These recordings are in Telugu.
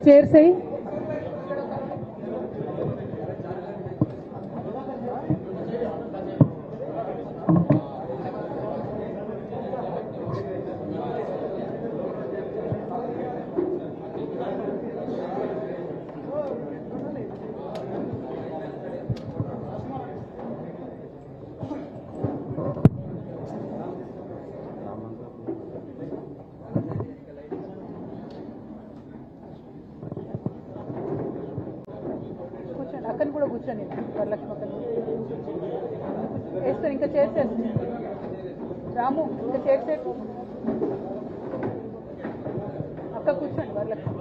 చైర్స్ అయ్యి అక్కని కూడా కూర్చొని వరలక్ష్మి అక్కని వేస్తాను. ఇంకా చేర్చాను రాము, ఇంకా చేర్చేకు అక్క కూర్చోండి వరలక్ష్మి.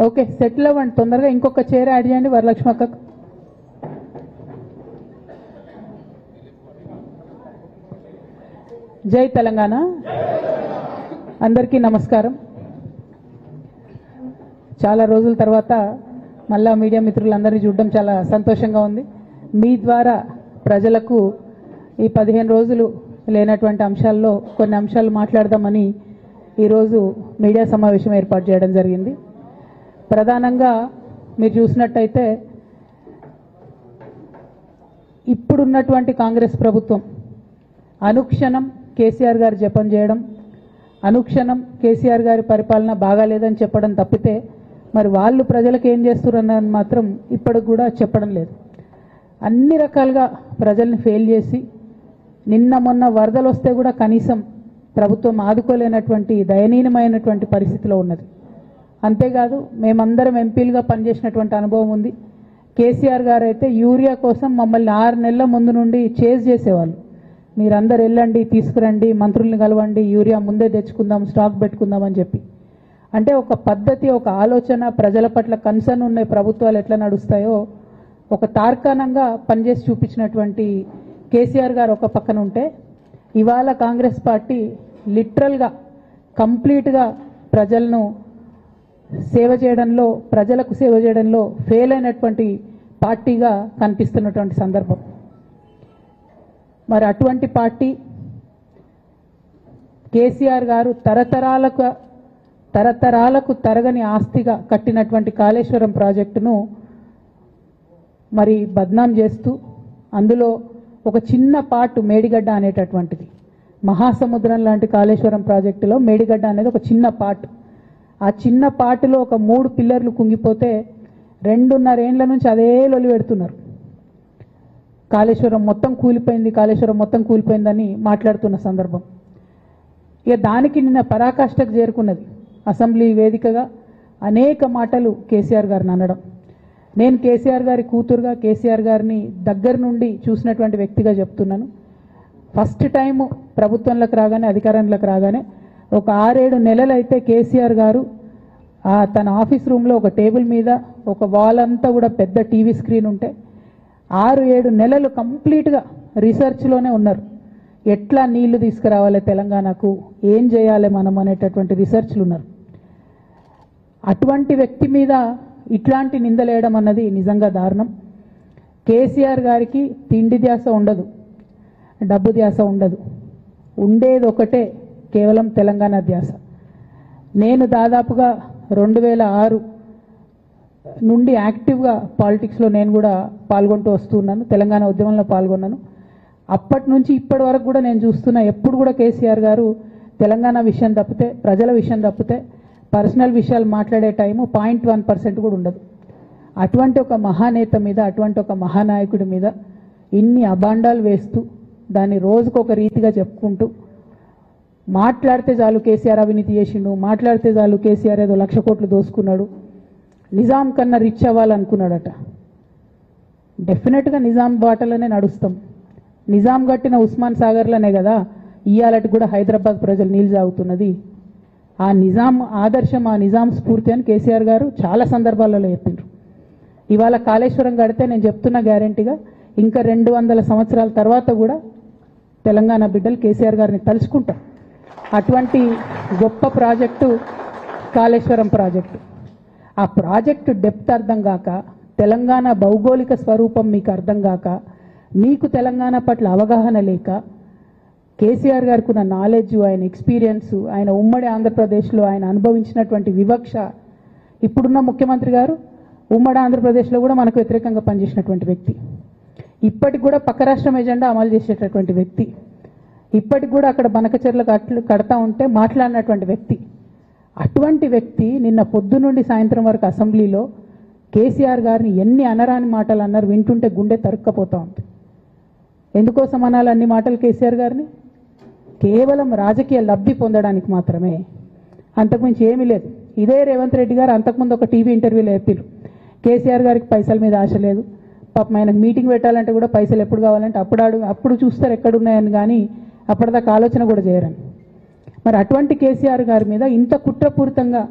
ఓకే, సెటిల్ అవ్వండి తొందరగా. ఇంకొక చైర్ యాడ్ చేయండి వరలక్ష్మి అక్కకు. జై తెలంగాణ. అందరికీ నమస్కారం. చాలా రోజుల తర్వాత మళ్ళా మీడియా మిత్రులందరినీ చూడడం చాలా సంతోషంగా ఉంది. మీ ద్వారా ప్రజలకు ఈ 15 రోజులు లేనటువంటి అంశాల్లో కొన్ని అంశాలు మాట్లాడదామని ఈరోజు మీడియా సమావేశం ఏర్పాటు చేయడం జరిగింది. ప్రధానంగా మీరు చూసినట్టయితే ఇప్పుడున్నటువంటి కాంగ్రెస్ ప్రభుత్వం అనుక్షణం కేసీఆర్ గారు జపం చేయడం, అనుక్షణం కేసీఆర్ గారి పరిపాలన బాగాలేదని చెప్పడం తప్పితే మరి వాళ్ళు ప్రజలకు ఏం చేస్తున్నారని మాత్రం ఇప్పటికి కూడా చెప్పడం లేదు. అన్ని రకాలుగా ప్రజల్ని ఫెయిల్ చేసి నిన్న మొన్న వరదలు వస్తే కూడా కనీసం ప్రభుత్వం ఆదుకోలేనటువంటి దయనీయమైనటువంటి పరిస్థితిలో ఉన్నది. అంతేకాదు మేమందరం ఎంపీలుగా పనిచేసినటువంటి అనుభవం ఉంది. కేసీఆర్ గారు అయితే యూరియా కోసం మమ్మల్ని 6 నెలల ముందు నుండి చేజ్ చేసేవాళ్ళు. మీరందరూ వెళ్ళండి, తీసుకురండి, మంత్రుల్ని కలవండి, యూరియా ముందే తెచ్చుకుందాం, స్టాక్ పెట్టుకుందాం అని చెప్పి. అంటే ఒక పద్ధతి, ఒక ఆలోచన, ప్రజల పట్ల కన్సర్న్ ఉన్న ప్రభుత్వాలు ఎట్లా నడుస్తాయో ఒక తార్కాణంగా పనిచేసి చూపించినటువంటి కేసీఆర్ గారు ఒక పక్కన ఉంటే, ఇవాళ కాంగ్రెస్ పార్టీ లిటరల్గా కంప్లీట్గా ప్రజలను సేవ చేయడంలో, ప్రజలకు సేవ చేయడంలో ఫెయిల్ అయినటువంటి పార్టీగా కనిపిస్తున్నటువంటి సందర్భం. మరి అటువంటి పార్టీ కేసీఆర్ గారు తరతరాలకు తరగని ఆస్తిగా కట్టినటువంటి కాళేశ్వరం ప్రాజెక్టును మరి బద్నాం చేస్తూ, అందులో ఒక చిన్న పార్ట్ మేడిగడ్డ అనేటటువంటిది, మహాసముద్రం లాంటి కాళేశ్వరం ప్రాజెక్టులో మేడిగడ్డ అనేది ఒక చిన్న పార్ట్. ఆ చిన్న పార్టులో ఒక 3 పిల్లర్లు కుంగిపోతే 2.5 ఏండ్ల నుంచి అదే లొలి పెడుతున్నారు. కాళేశ్వరం మొత్తం కూలిపోయింది, కాళేశ్వరం మొత్తం కూలిపోయిందని మాట్లాడుతున్న సందర్భం. ఇక దానికి నిన్న పరాకాష్ఠకు చేరుకున్నది అసెంబ్లీ వేదికగా అనేక మాటలు కేసీఆర్ గారిని అనడం. నేను కేసీఆర్ గారి కూతురుగా, కేసీఆర్ గారిని దగ్గర నుండి చూసినటువంటి వ్యక్తిగా చెప్తున్నాను. ఫస్ట్ టైం ప్రభుత్వంలోకి రాగానే, అధికారంలోకి రాగానే ఒక 6-7 నెలలు అయితే కేసీఆర్ గారు తన ఆఫీస్ రూమ్లో ఒక టేబుల్ మీద ఒక వాల్ అంతా కూడా పెద్ద టీవీ స్క్రీన్ ఉంటే 6-7 నెలలు కంప్లీట్గా రీసెర్చ్లోనే ఉన్నారు. ఎట్లా నీళ్లు తీసుకురావాలి తెలంగాణకు, ఏం చేయాలి మనం అనేటటువంటి రీసెర్చ్లు ఉన్నారు. అటువంటి వ్యక్తి మీద ఇట్లాంటి నిందలేయడం అన్నది నిజంగా దారుణం. కేసీఆర్ గారికి తిండి ధ్యాస ఉండదు, డబ్బు ధ్యాస ఉండదు, ఉండేది ఒకటే, కేవలం తెలంగాణ ధ్యాస. నేను దాదాపుగా 2006 నుండి యాక్టివ్గా పాలిటిక్స్లో నేను కూడా పాల్గొంటూ వస్తున్నాను, తెలంగాణ ఉద్యమంలో పాల్గొన్నాను. అప్పటి నుంచి ఇప్పటి వరకు కూడా నేను చూస్తున్నా, ఎప్పుడు కూడా కేసీఆర్ గారు తెలంగాణ విషయం తప్పితే, ప్రజల విషయం తప్పితే పర్సనల్ విషయాలు మాట్లాడే టైము 0.1% కూడా ఉండదు. అటువంటి ఒక మహానేత మీద, అటువంటి ఒక మహానాయకుడి మీద ఇన్ని అబాండాలు వేస్తూ, దాన్ని రోజుకొక రీతిగా చెప్పుకుంటూ, మాట్లాడితే చాలు కేసీఆర్ అవినీతి చేసిండు, మాట్లాడితే చాలు కేసీఆర్ ఏదో 1,00,000 కోట్లు దోసుకున్నాడు, నిజాం కన్నా రిచ్ అవ్వాలనుకున్నాడట. డెఫినెట్గా నిజాం బాటలోనే నడుస్తాం. నిజాం కట్టిన ఉస్మాన్ సాగర్లోనే కదా ఇయ్యాలటి కూడా హైదరాబాద్ ప్రజలు నీళ్ళు తాగుతున్నది. ఆ నిజాం ఆదర్శం, ఆ నిజాం స్ఫూర్తి అని కేసీఆర్ గారు చాలా సందర్భాలలో చెప్పిండ్రు. ఇవాళ కాళేశ్వరం కడితే నేను చెప్తున్నా గ్యారెంటీగా ఇంకా 200 సంవత్సరాల తర్వాత కూడా తెలంగాణ బిడ్డలు కేసీఆర్ గారిని తలుచుకుంటాం. అటువంటి గొప్ప ప్రాజెక్టు కాళేశ్వరం ప్రాజెక్టు. ఆ ప్రాజెక్టు డెప్త్ అర్థం కాక, తెలంగాణ భౌగోళిక స్వరూపం మీకు అర్థం కాక, మీకు తెలంగాణ పట్ల అవగాహన లేక కేసీఆర్ గారికి ఉన్న నాలెడ్జ్, ఆయన ఎక్స్పీరియన్స్, ఆయన ఉమ్మడి ఆంధ్రప్రదేశ్లో ఆయన అనుభవించినటువంటి వివక్ష, ఇప్పుడున్న ముఖ్యమంత్రి గారు ఉమ్మడి ఆంధ్రప్రదేశ్లో కూడా మనకు వ్యతిరేకంగా పనిచేసినటువంటి వ్యక్తి, ఇప్పటికి కూడా పక్క రాష్ట్రం ఎజెండా అమలు చేసేటటువంటి వ్యక్తి, ఇప్పటికి కూడా అక్కడ బనకచెర్ల కడతా ఉంటే మాట్లాడినటువంటి వ్యక్తి. అటువంటి వ్యక్తి నిన్న పొద్దు నుండి సాయంత్రం వరకు అసెంబ్లీలో కేసీఆర్ గారిని ఎన్ని అనరాని మాటలు అన్నారు, వింటుంటే గుండె తరుక్కపోతా ఉంది. ఎందుకోసం అనాలి అన్ని మాటలు కేసీఆర్ గారిని? కేవలం రాజకీయ లబ్ధి పొందడానికి మాత్రమే, అంతకుమించి ఏమీ లేదు. ఇదే రేవంత్ రెడ్డి గారు అంతకుముందు ఒక టీవీ ఇంటర్వ్యూలో చెప్పారు, కేసీఆర్ గారికి పైసల మీద ఆశ లేదు, పాపం ఆయనకు మీటింగ్ పెట్టాలంటే కూడా పైసలు ఎప్పుడు కావాలంటే అప్పుడు చూస్తారు ఎక్కడున్నాయని, కానీ అప్పటిదాకా ఆలోచన కూడా చేయరని. మరి అటువంటి కేసీఆర్ గారి మీద ఇంత కుట్రపూరితంగా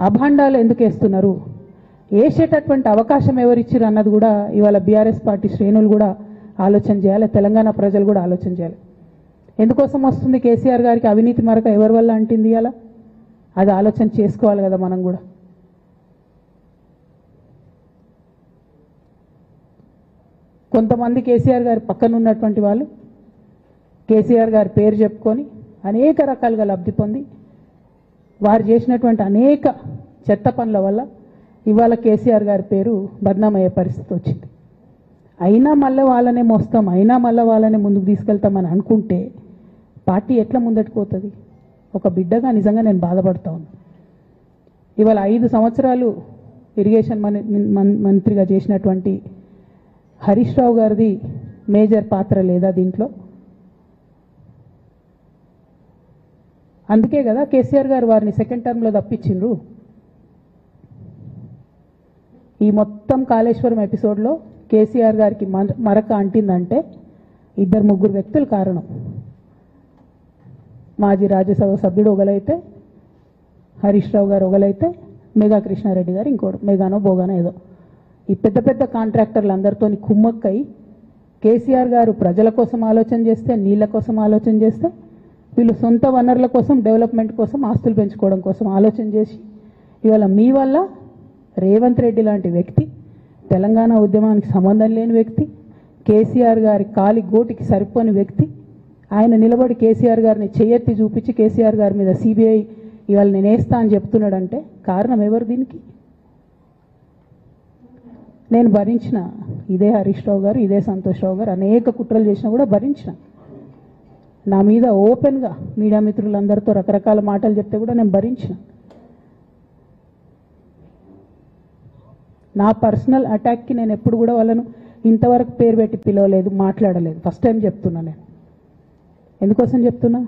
అభాండాలు ఎందుకు వేస్తున్నారు? వేసేటటువంటి అవకాశం ఎవరిచ్చారు అన్నది కూడా ఇవాళ బీఆర్ఎస్ పార్టీ శ్రేణులు కూడా ఆలోచన చేయాలి, తెలంగాణ ప్రజలు కూడా ఆలోచన చేయాలి. ఎందుకోసం వస్తుంది కేసీఆర్ గారికి అవినీతి మరక ఎవరి వల్ల అంటింది అలా? అది ఆలోచన చేసుకోవాలి కదా మనం కూడా. కొంతమంది కేసీఆర్ గారి పక్కన ఉన్నటువంటి వాళ్ళు కేసీఆర్ గారి పేరు చెప్పుకొని అనేక రకాలుగా లబ్ధి పొంది వారు చేసినటువంటి అనేక చెత్త పనుల వల్ల ఇవాళ కేసీఆర్ గారి పేరు బద్నామయ్యే పరిస్థితి వచ్చింది. అయినా మళ్ళీ వాళ్ళనే మోస్తాం, అయినా మళ్ళీ వాళ్ళనే ముందుకు తీసుకెళ్తామని అనుకుంటే పార్టీ ఎట్లా ముందటికి పోతుంది? ఒక బిడ్డగా నిజంగా నేను బాధపడతా ఉన్నాను. ఇవాళ 5 సంవత్సరాలు ఇరిగేషన్ మంత్రిగా చేసినటువంటి హరీష్ రావు గారిది మేజర్ పాత్ర లేదా దీంట్లో? అందుకే కదా కేసీఆర్ గారు వారిని సెకండ్ టర్మ్లో తప్పించిండ్రు. ఈ మొత్తం కాళేశ్వరం ఎపిసోడ్లో కేసీఆర్ గారికి మరక అంటిందంటే 2-3 వ్యక్తులు కారణం. మాజీ రాజ్యసభ సభ్యుడు ఒకలైతే, హరీష్ రావు గారు ఒకలైతే, మేఘా కృష్ణారెడ్డి గారు ఇంకోడు, మేఘానో బోగానో ఏదో. ఈ పెద్ద పెద్ద కాంట్రాక్టర్లు అందరితో కుమ్మక్కై కేసీఆర్ గారు ప్రజల కోసం ఆలోచన చేస్తే, నీళ్ల కోసం ఆలోచన చేస్తే, వీళ్ళు సొంత వనరుల కోసం, డెవలప్మెంట్ కోసం, ఆస్తులు పెంచుకోవడం కోసం ఆలోచన చేసి ఇవాళ మీ వల్ల రేవంత్ రెడ్డి లాంటి వ్యక్తి, తెలంగాణ ఉద్యమానికి సంబంధం లేని వ్యక్తి, కేసీఆర్ గారి కాలి గోటికి సరిపోని వ్యక్తి, ఆయన నిలబడి కేసీఆర్ గారిని చెయ్యెత్తి చూపించి కేసీఆర్ గారి మీద సిబిఐ ఇవాళ నేను వేస్తా అని చెప్తున్నాడంటే కారణం ఎవరు దీనికి? నేను భరించిన, ఇదే హరీష్ రావు గారు, ఇదే సంతోష్ రావు గారు అనేక కుట్రలు చేసినా కూడా భరించిన. నా మీద ఓపెన్గా మీడియా మిత్రులందరితో రకరకాల మాటలు చెప్తే కూడా నేను భరించిన. నా పర్సనల్ అటాక్కి నేను ఎప్పుడు కూడా వాళ్ళను ఇంతవరకు పేరు పెట్టి పిలవలేదు, మాట్లాడలేదు. ఫస్ట్ టైం చెప్తున్నా నేను. ఎందుకోసం చెప్తున్నా?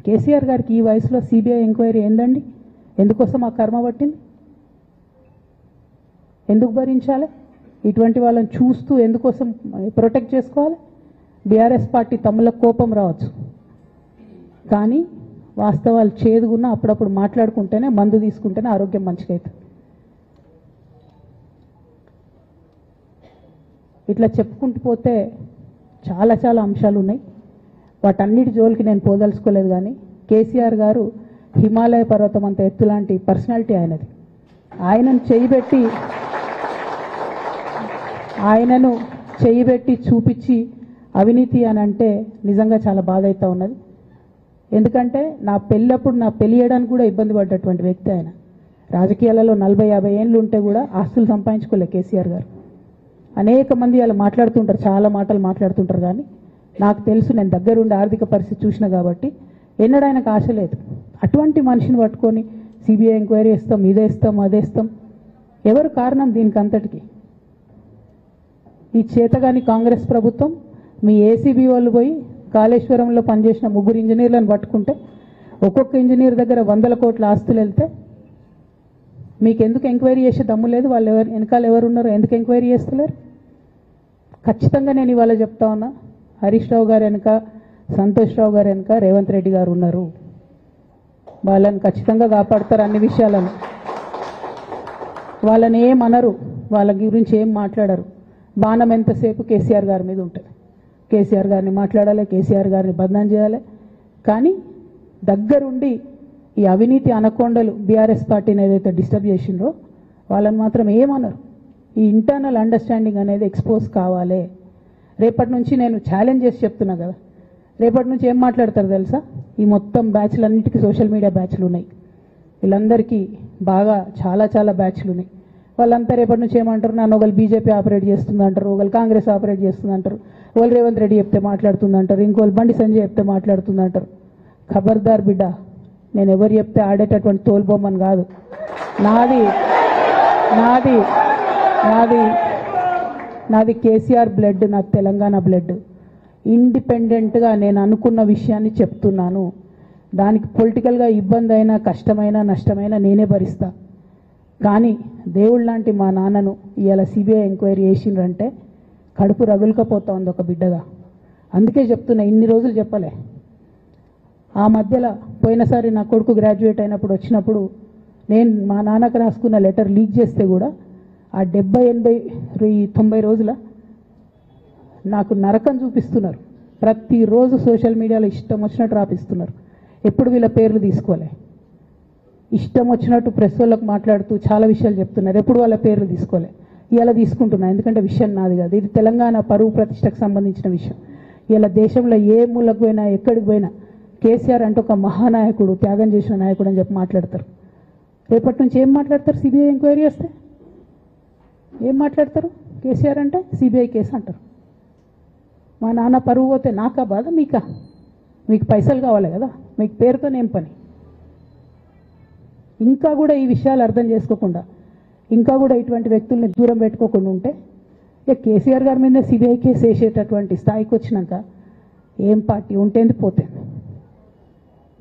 కేసీఆర్ గారికి ఈ వయసులో సిబిఐ ఎంక్వైరీ ఏందండి? ఎందుకోసం ఆ కర్మ పట్టింది? ఎందుకు భరించాలి? ఇటువంటి వాళ్ళని చూస్తూ ఎందుకోసం ప్రొటెక్ట్ చేసుకోవాలి? బీఆర్ఎస్ పార్టీ తమ్ముల కోపం రావచ్చు, కానీ వాస్తవాలు చేదుగున్నా అప్పుడప్పుడు మాట్లాడుకుంటేనే, మందు తీసుకుంటేనే ఆరోగ్యం మంచిగా అవుతుంది. ఇట్లా చెప్పుకుంటూ పోతే చాలా చాలా అంశాలు ఉన్నాయి. వాటన్నిటి జోలికి నేను పోదలుచుకోలేదు. కానీ కేసీఆర్ గారు హిమాలయ పర్వతం అంత ఎత్తు లాంటి పర్సనాలిటీ ఆయనది. ఆయనను చేయబెట్టి చూపించి అవినీతి అని అంటే నిజంగా చాలా బాధ అవుతా ఉన్నది. ఎందుకంటే నా పెళ్ళప్పుడు నా పెళ్లి చేయడానికి కూడా ఇబ్బంది పడ్డటువంటి వ్యక్తి ఆయన. రాజకీయాలలో 40-50 ఏళ్ళు ఉంటే కూడా ఆస్తులు సంపాదించుకోలే కేసీఆర్ గారు. అనేక మంది వాళ్ళు మాట్లాడుతుంటారు, చాలా మాటలు మాట్లాడుతుంటారు, కానీ నాకు తెలుసు, నేను దగ్గరుండి ఆర్థిక పరిస్థితి చూసిన కాబట్టి ఎన్నడూ ఆయనకు ఆశ లేదు. అటువంటి మనిషిని పట్టుకొని సిబిఐ ఎంక్వైరీ ఇస్తాం, ఇదేస్తాం, అదేస్తాం. ఎవరు కారణం దీనికి అంతటికి? ఈ చేతగాని కాంగ్రెస్ ప్రభుత్వం మీ ఏసీబీ వాళ్ళు పోయి కాళేశ్వరంలో పనిచేసిన 3 ఇంజనీర్లను పట్టుకుంటే ఒక్కొక్క ఇంజనీర్ దగ్గర 100 కోట్ల ఆస్తులు వెళ్తే మీకు ఎందుకు ఎంక్వైరీ చేసే దమ్ము లేదు? వాళ్ళు వెనకాల ఎవరు ఉన్నారో ఎందుకు ఎంక్వైరీ చేస్తలేరు? ఖచ్చితంగా నేను ఇవాళ చెప్తా ఉన్నా, హరీష్ రావు గారు వెనక, సంతోష్ రావు గారు వెనక రేవంత్ రెడ్డి గారు ఉన్నారు. వాళ్ళని ఖచ్చితంగా కాపాడతారు అన్ని విషయాలను. వాళ్ళని ఏమనరు, వాళ్ళ గురించి ఏం మాట్లాడరు. బాణం ఎంతసేపు కేసీఆర్ గారి మీద ఉంటుంది. కేసీఆర్ గారిని మాట్లాడాలి, కేసీఆర్ గారిని బదనాం చేయాలి. కానీ దగ్గరుండి ఈ అవినీతి అనకొండలు బీఆర్ఎస్ పార్టీని ఏదైతే డిస్టర్బ్ చేసిండ్రో వాళ్ళని మాత్రం ఏమనరు. ఈ ఇంటర్నల్ అండర్స్టాండింగ్ అనేది ఎక్స్పోజ్ కావాలి. రేపటి నుంచి నేను ఛాలెంజ్ చేసి చెప్తున్నా కదా, రేపటి నుంచి ఏం మాట్లాడతారు తెలుసా? ఈ మొత్తం బ్యాచ్లన్నిటికీ సోషల్ మీడియా బ్యాచ్లు ఉన్నాయి, వీళ్ళందరికీ బాగా చాలా చాలా బ్యాచ్లు ఉన్నాయి. వాళ్ళంతా రేపటి నుంచి ఏమంటారు? నన్ను ఒకళ్ళు బీజేపీ ఆపరేట్ చేస్తుంది అంటారు, ఒకళ్ళు కాంగ్రెస్ ఆపరేట్ చేస్తుంది అంటారు, ఒకళ్ళు రేవంత్ రెడ్డి చెప్తే మాట్లాడుతుంది అంటారు, ఇంకోళ్ళు బండి సంజయ్ చెప్తే మాట్లాడుతుంది అంటారు. ఖబర్దార్ బిడ్డ, నేను ఎవరు చెప్తే ఆడేటటువంటి తోలుబొమ్మని కాదు. నాది నాది నాది నాది కేసీఆర్ బ్లడ్, నా తెలంగాణ బ్లడ్. ఇండిపెండెంట్గా నేను అనుకున్న విషయాన్ని చెప్తున్నాను. దానికి పొలిటికల్గా ఇబ్బంది అయినా, కష్టమైనా, నష్టమైనా నేనే భరిస్తా. కానీ దేవుళ్ళ లాంటి మా నాన్నను ఇవాళ సిబిఐ ఎంక్వైరీ చేసిండ్రంటే కడుపు రగులుకపోతా ఉంది ఒక బిడ్డగా. అందుకే చెప్తున్నా, ఇన్ని రోజులు చెప్పలే. ఆ మధ్యలో పోయినసారి నా కొడుకు గ్రాడ్యుయేట్ అయినప్పుడు వచ్చినప్పుడు నేను మా నాన్నకు రాసుకున్న లెటర్ లీక్ చేస్తే కూడా ఆ 70, 80, 90 రోజుల నాకు నరకం చూపిస్తున్నారు. ప్రతిరోజు సోషల్ మీడియాలో ఇష్టం వచ్చినట్టు రాపిస్తున్నారు. ఎప్పుడు వీళ్ళ పేర్లు తీసుకోలే, ఇష్టం వచ్చినట్టు ప్రెస్ వాళ్ళకు మాట్లాడుతూ చాలా విషయాలు చెప్తున్నారు. ఎప్పుడు వాళ్ళ పేర్లు తీసుకోలే. ఇలా తీసుకుంటున్నా, ఎందుకంటే విషయం నాది కాదు, ఇది తెలంగాణ పరువు ప్రతిష్టకు సంబంధించిన విషయం. ఇలా దేశంలో ఏ మూలకు పోయినా, ఎక్కడికి పోయినా కేసీఆర్ అంటే ఒక మహానాయకుడు, త్యాగం చేసిన నాయకుడు అని చెప్పి మాట్లాడతారు. రేపటి నుంచి ఏం మాట్లాడతారు? సిబిఐ ఎంక్వైరీ చేస్తే ఏం మాట్లాడతారు? కేసీఆర్ అంటే సిబిఐ కేసు అంటారు. మా నాన్న పరువు పోతే నాకా బాధ, మీకా? మీకు పైసలు కావాలి కదా, మీకు పేరుతోనేం పని? ఇంకా కూడా ఈ విషయాలు అర్థం చేసుకోకుండా, ఇంకా కూడా ఇటువంటి వ్యక్తుల్ని దూరం పెట్టుకోకుండా ఉంటే ఇక కేసీఆర్ గారి మీద సిబిఐ కేసు వేసేటటువంటి స్థాయికి వచ్చినాక ఏం పార్టీ ఉంటేంది పోతుంది.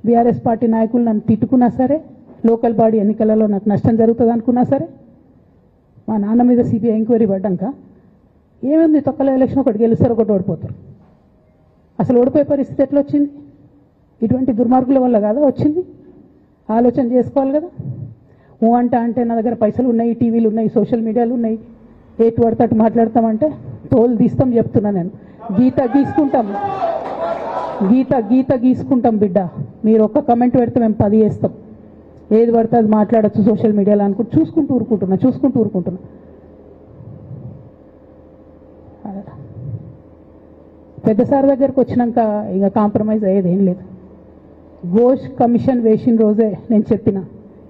బీఆర్ఎస్ పార్టీ నాయకులు నన్ను తిట్టుకున్నా సరే, లోకల్ బాడీ ఎన్నికలలో నాకు నష్టం జరుగుతుంది అనుకున్నా సరే, మా నాన్న మీద సిబిఐ ఎంక్వైరీ పడ్డాక ఏముంది, తొక్కల ఎలక్షన్ ఒకటి గెలుస్తారు, ఒకటి ఓడిపోతారు. అసలు ఓడిపోయే పరిస్థితి ఎట్లా వచ్చింది? ఇటువంటి దుర్మార్గుల వల్ల కాదా వచ్చింది? ఆలోచన చేసుకోవాలి కదా. అంటే నా దగ్గర పైసలు ఉన్నాయి, టీవీలు ఉన్నాయి, సోషల్ మీడియాలు ఉన్నాయి, ఏటు పడితే అటు మాట్లాడతామంటే తోలు తీస్తాం చెప్తున్నా నేను. గీత గీసుకుంటాం బిడ్డ. మీరు ఒక్క కమెంట్ పెడితే మేము 10 చేస్తాం. ఏది పడితే అది మాట్లాడచ్చు సోషల్ మీడియాలో అనుకుంటూ చూసుకుంటూ ఊరుకుంటున్నా. పెద్దసారి దగ్గరకు వచ్చినాక ఇక కాంప్రమైజ్ అయ్యేది ఏం లేదు. ఘోష్ కమిషన్ వేసిన రోజే నేను చెప్పిన,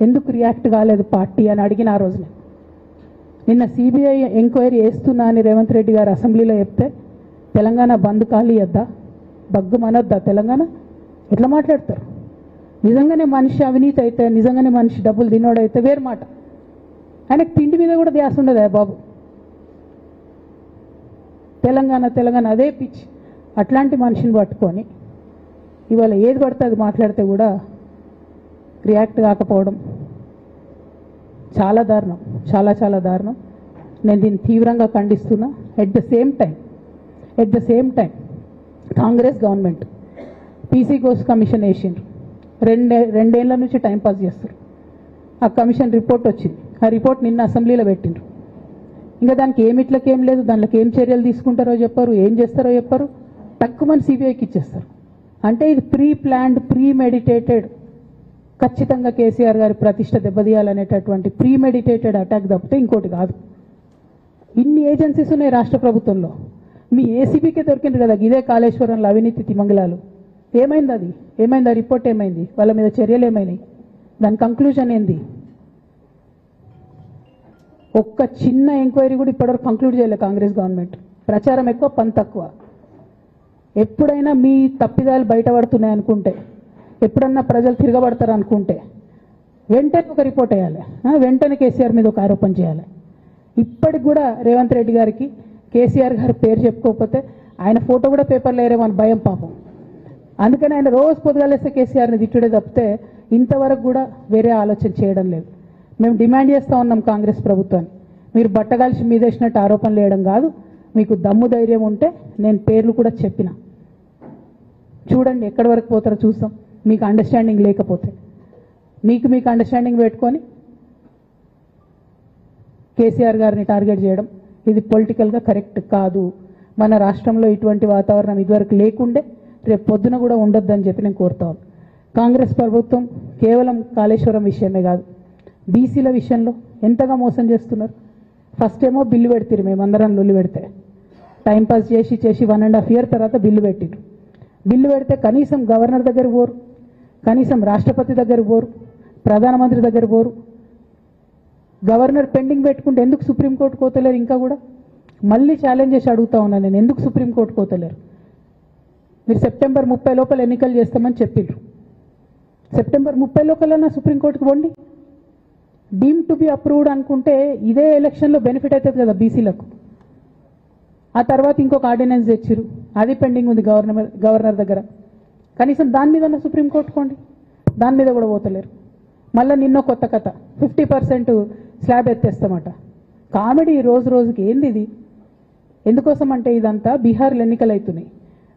ఎందుకు రియాక్ట్ కాలేదు పార్టీ అని అడిగిన ఆ రోజునే. నిన్న సిబిఐ ఎంక్వైరీ చేస్తున్నా అని రేవంత్ రెడ్డి గారు అసెంబ్లీలో చెప్తే తెలంగాణ బంద్ ఖాళీ వద్దా, బగ్గుమనొద్దా తెలంగాణ? ఎట్లా మాట్లాడతారు? నిజంగానే మనిషి అవినీతి అయితే, నిజంగానే మనిషి డబ్బులు తినోడైతే వేరు మాట. ఆయనకు తిండి మీద కూడా ధ్యాస ఉండదా బాబు? తెలంగాణ అదే పిచ్చి. అట్లాంటి మనిషిని పట్టుకొని ఇవాళ ఏది పడితే అది మాట్లాడితే కూడా రియాక్ట్ కాకపోవడం చాలా దారుణం, చాలా దారుణం. నేను దీన్ని తీవ్రంగా ఖండిస్తున్నా. At the same time Congress government PC Ghosh commission వేసిండ్రు. రెండేళ్ల నుంచి టైంపాస్ చేస్తారు. ఆ కమిషన్ రిపోర్ట్ వచ్చింది. ఆ రిపోర్ట్ నిన్న అసెంబ్లీలో పెట్టిండ్రు. ఇంకా దానికి ఏమిట్లకేం లేదు, దాంట్లోకి ఏం చర్యలు తీసుకుంటారో చెప్పారు, ఏం చేస్తారో చెప్పారు, తక్కువని సిబిఐకి ఇచ్చేస్తారు. అంటే ఇది ప్రీ ప్లాన్డ్, ప్రీ మెడిటేటెడ్, ఖచ్చితంగా కేసీఆర్ గారి ప్రతిష్ట దెబ్బతీయాలనేటటువంటి ప్రీ మెడిటేటెడ్ అటాక్ తప్పితే ఇంకోటి కాదు. ఇన్ని ఏజెన్సీస్ ఉన్నాయి రాష్ట్ర ప్రభుత్వంలో. మీ ఏసీబీకే దొరికింది కదా ఇదే కాళేశ్వరంలో అవినీతి తిమంగళాలు. ఏమైంది? ఆ రిపోర్ట్ ఏమైంది? వాళ్ళ మీద చర్యలు ఏమైనాయి? దాని కంక్లూజన్ ఏంది? ఒక్క చిన్న ఎంక్వైరీ కూడా ఇప్పటివరకు కంక్లూడ్ చేయలేదు కాంగ్రెస్ గవర్నమెంట్. ప్రచారం ఎక్కువ, పని తక్కువ. ఎప్పుడైనా మీ తప్పిదాలు బయటపడుతున్నాయి అనుకుంటే, ఎప్పుడన్నా ప్రజలు తిరగబడతారు అనుకుంటే వెంటనే ఒక రిపోర్ట్ వేయాలి, వెంటనే కేసీఆర్ మీద ఒక ఆరోపణ చేయాలి. ఇప్పటికి కూడా రేవంత్ రెడ్డి గారికి కేసీఆర్ గారి పేరు చెప్పుకోకపోతే ఆయన ఫోటో కూడా పేపర్లో వేరేమని భయం పాపం. అందుకని ఆయన రోజు పొద్దుగాలేస్తే కేసీఆర్ని తిట్టుడే తప్పితే ఇంతవరకు కూడా వేరే ఆలోచన చేయడం లేదు. మేము డిమాండ్ చేస్తూ ఉన్నాం కాంగ్రెస్ ప్రభుత్వాన్ని, మీరు బట్టగాల్చి మీదేసినట్టు ఆరోపణలు వేయడం కాదు, మీకు దమ్ము ధైర్యం ఉంటే నేను పేర్లు కూడా చెప్పిన, చూడండి ఎక్కడి వరకు పోతారో చూస్తాం. మీకు అండర్స్టాండింగ్ లేకపోతే మీకు అండర్స్టాండింగ్ పెట్టుకొని కేసీఆర్ గారిని టార్గెట్ చేయడం ఇది పొలిటికల్గా కరెక్ట్ కాదు. మన రాష్ట్రంలో ఇటువంటి వాతావరణం ఇదివరకు లేకుండే, రేపు పొద్దున కూడా ఉండొద్దని చెప్పి నేను కోరుతాను. కాంగ్రెస్ ప్రభుత్వం కేవలం కాళేశ్వరం విషయమే కాదు, బీసీల విషయంలో ఎంతగా మోసం చేస్తున్నారు. ఫస్ట్ ఏమో బిల్లు పెడతారు, మేమందరం లొల్లి పెడితే టైంపాస్ చేసి 1.5 year తర్వాత బిల్లు పెట్టిరు. బిల్లు పెడితే కనీసం గవర్నర్ దగ్గర పోరు, కనీసం రాష్ట్రపతి దగ్గర పోరు, ప్రధానమంత్రి దగ్గర పోరు. గవర్నర్ పెండింగ్ పెట్టుకుంటే ఎందుకు సుప్రీంకోర్టు కోతలేరు? ఇంకా కూడా మళ్ళీ ఛాలెంజ్ చేసి అడుగుతా ఉన్నాను నేను, ఎందుకు సుప్రీంకోర్టు కోతలేరు? మీరు సెప్టెంబర్ 30 లోపల ఎన్నికలు చేస్తామని చెప్పిండ్రు. సెప్టెంబర్ 30 లోపలన్నా సుప్రీంకోర్టుకు పోండి. డీమ్ టు బి అప్రూవ్డ్ అనుకుంటే ఇదే ఎలక్షన్లో బెనిఫిట్ అవుతుంది కదా బీసీలకు. ఆ తర్వాత ఇంకొక ఆర్డినెన్స్ తెచ్చిరు, అది పెండింగ్ ఉంది గవర్నర్ దగ్గర. కనీసం దాని మీద సుప్రీంకోర్టుకోండి, దాని మీద కూడా పోతలేరు. మళ్ళీ నిన్న కొత్త కథ, 50% స్లాబ్ ఎత్తేస్తామట. కామెడీ రోజు రోజుకి. ఏంది ఇది? ఎందుకోసం అంటే ఇదంతా బీహార్లో ఎన్నికలు అవుతున్నాయి.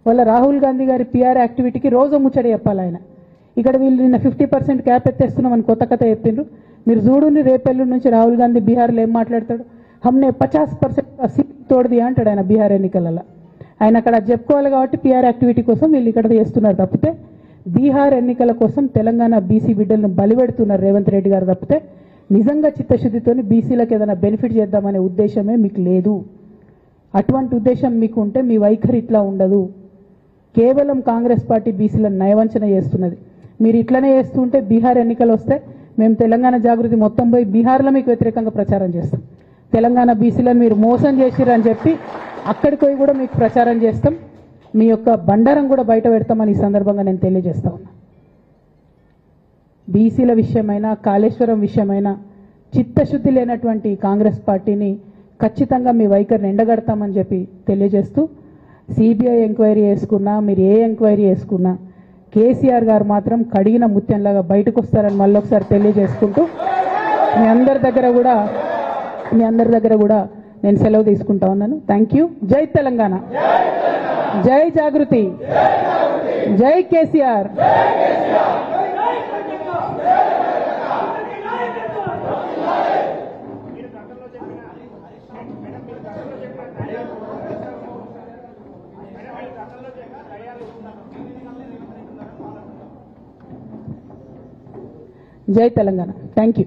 వాళ్ళ రాహుల్ గాంధీ గారి పిఆర్ యాక్టివిటీకి రోజు ముచ్చట చెప్పాలి ఆయన. ఇక్కడ వీళ్ళు నిన్న 50% క్యాప్ ఎత్తేస్తున్నామని కొత్త కథ చెప్పిండ్రు. మీరు చూడుని రేపెల్లు నుంచి రాహుల్ గాంధీ బీహార్లో ఏం మాట్లాడతాడు? హమ్నే 50% సీట్ తోడది అంటాడు ఆయన బీహార్ ఎన్నికలలో. ఆయన అక్కడ చెప్పుకోవాలి కాబట్టి పిఆర్ యాక్టివిటీ కోసం వీళ్ళు ఇక్కడ చేస్తున్నారు తప్పితే, బీహార్ ఎన్నికల కోసం తెలంగాణ బీసీ బిడ్డలను బలిపెడుతున్నారు రేవంత్ రెడ్డి గారు తప్పితే, నిజంగా చిత్తశుద్ధితోని బీసీలకు ఏదైనా బెనిఫిట్ చేద్దామనే ఉద్దేశమే మీకు లేదు. అటువంటి ఉద్దేశం మీకు ఉంటే మీ వైఖరి ఇట్లా ఉండదు. కేవలం కాంగ్రెస్ పార్టీ బీసీలను నయవంచన చేస్తున్నది. మీరు ఇట్లనే చేస్తుంటే బీహార్ ఎన్నికలు వస్తే మేము తెలంగాణ జాగృతి మొత్తం పోయి బీహార్లో మీకు వ్యతిరేకంగా ప్రచారం చేస్తాం. తెలంగాణ బీసీలను మీరు మోసం చేసిరని చెప్పి అక్కడికి పోయి కూడా మీకు ప్రచారం చేస్తాం. మీ యొక్క బండారం కూడా బయట పెడతామని ఈ సందర్భంగా నేను తెలియజేస్తా ఉన్నా. బీసీల విషయమైనా కాళేశ్వరం విషయమైనా చిత్తశుద్ధి లేనటువంటి కాంగ్రెస్ పార్టీని ఖచ్చితంగా మీ వైఖరిని ఎండగడతామని చెప్పి తెలియజేస్తూ, సిబిఐ ఎంక్వైరీ చేసుకున్నా, మీరు ఏ ఎంక్వైరీ చేసుకున్నా కేసీఆర్ గారు మాత్రం కడిగిన ముత్యంలాగా బయటకు వస్తారని మళ్ళొకసారి తెలియజేసుకుంటూ మీ అందరి దగ్గర కూడా నేను సెలవు తీసుకుంటా ఉన్నాను. Thank you. జై తెలంగాణ, జై జాగృతి, జై కేసీఆర్. జై తెలంగాణ. Thank you.